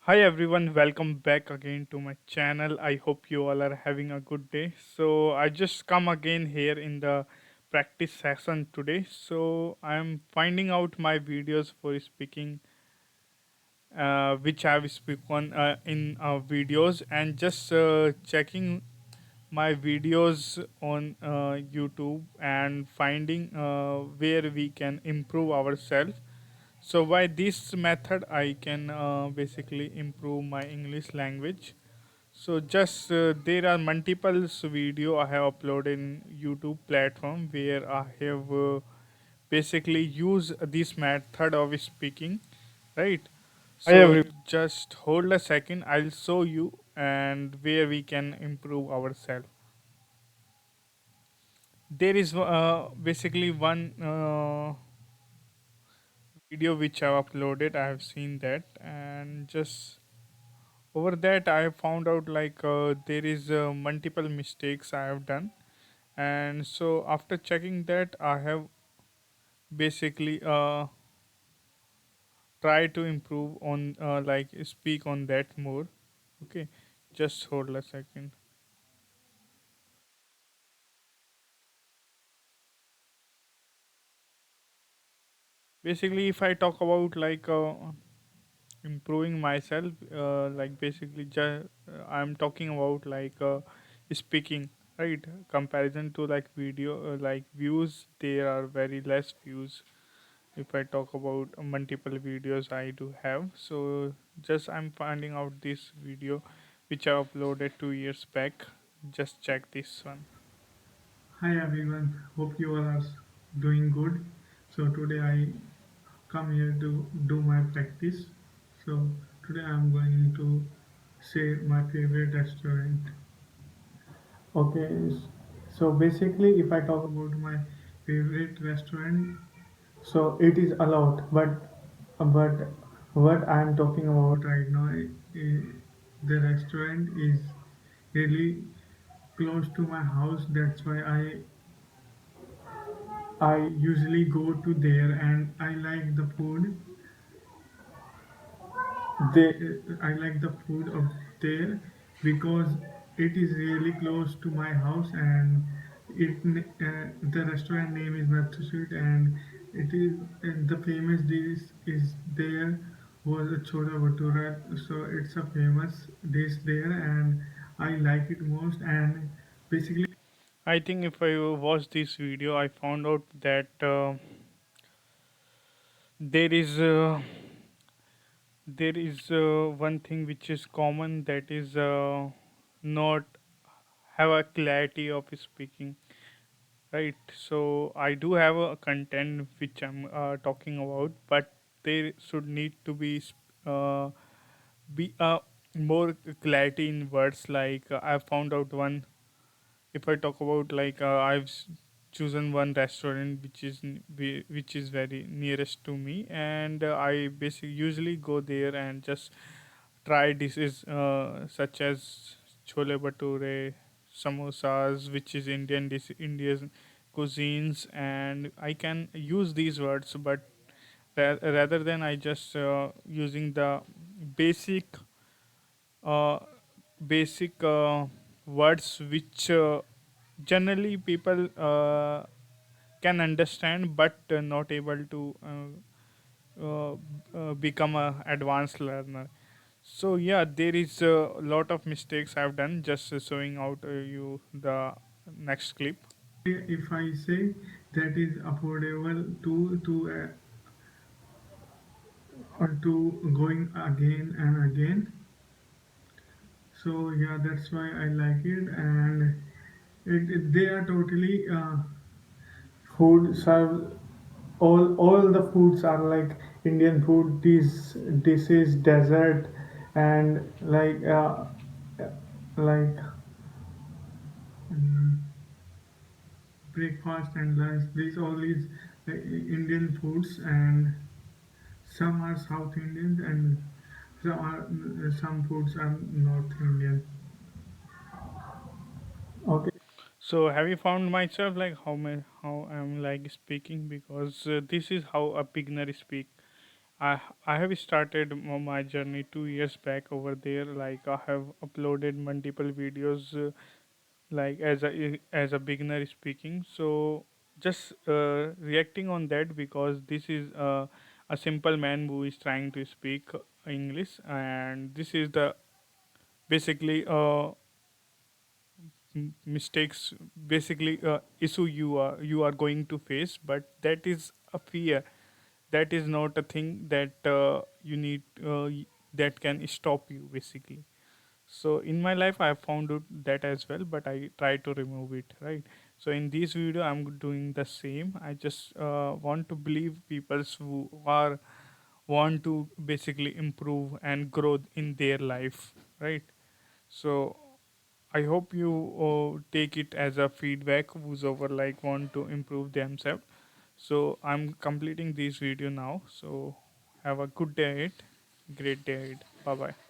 Hi everyone, welcome back again to my channel. I hope you all are having a good day. So I just come again here in the practice session today. So I'm finding out my videos for speaking, which I've spoken in videos, and just checking my videos on YouTube and finding where we can improve ourselves. So by this method, I can basically improve my English language. So just there are multiple video I have uploaded in YouTube platform where I have basically use this method of speaking, right? Hi So everyone. just hold a second, I'll show you and where we can improve ourselves. There is basically one video which I've uploaded. I have seen that, and just over that I found out like there is multiple mistakes I have done, and so after checking that I have basically try to improve on like speak on that more. Okay, just hold a second. Basically if I talk about like improving myself, like basically I'm talking about like speaking, right? Comparison to like video, like views, there are very less views if I talk about multiple videos I do have. So just I'm finding out this video which I uploaded 2 years back. Just check this one. Hi everyone. Hope you all are doing good. So today I come here to do my practice. So today I'm going to say my favorite restaurant. Okay. So basically, if I talk about my favorite restaurant, so it is a lot. But what I'm talking about right now, the restaurant is really close to my house. That's why I usually go to there and I like the food. I like the food of there because it is really close to my house and the restaurant name is Matsushit and it is and the famous dish is there was a chola bhatura, so it's a famous dish there and I like it most. And basically I think if I watch this video, I found out that there is one thing which is common, that is not have a clarity of speaking, right? So I do have a content which I'm talking about, but there should need to be more clarity in words. Like I found out one. If I talk about like chosen one restaurant which is very nearest to me, and I basically usually go there and just try dishes such as chole bhature, samosas, which is Indian cuisines, and I can use these words, but rather than I just using the basic uh, basic words which generally people can understand, but not able to become a advanced learner. So yeah, there is a lot of mistakes I've done. Just showing out you the next clip. if I say that is affordable to going again and again. So yeah, that's why I like it, and they are totally food serve. All the foods are like Indian food. These dishes, dessert, and like mm, breakfast and lunch. These all is Indian foods, and some are South Indian, and some foods are North Indian. Okay. So have you found myself like how I'm like speaking, because this is how a beginner speak. I have started my journey 2 years back over there. Like I have uploaded multiple videos, like as a beginner speaking. So just reacting on that because this is a simple man who is trying to speak English, and this is the basically mistakes, basically issue you are going to face, but that is a fear, that is not a thing that you need that can stop you basically. So in my life I have found out that as well, but I try to remove it, right? So in this video I'm doing the same. I just want to believe people who are want to basically improve and grow in their life, right? So I hope you take it as a feedback who's over like want to improve themselves. So I'm completing this video now. So have a good day ahead, great day ahead. Bye bye.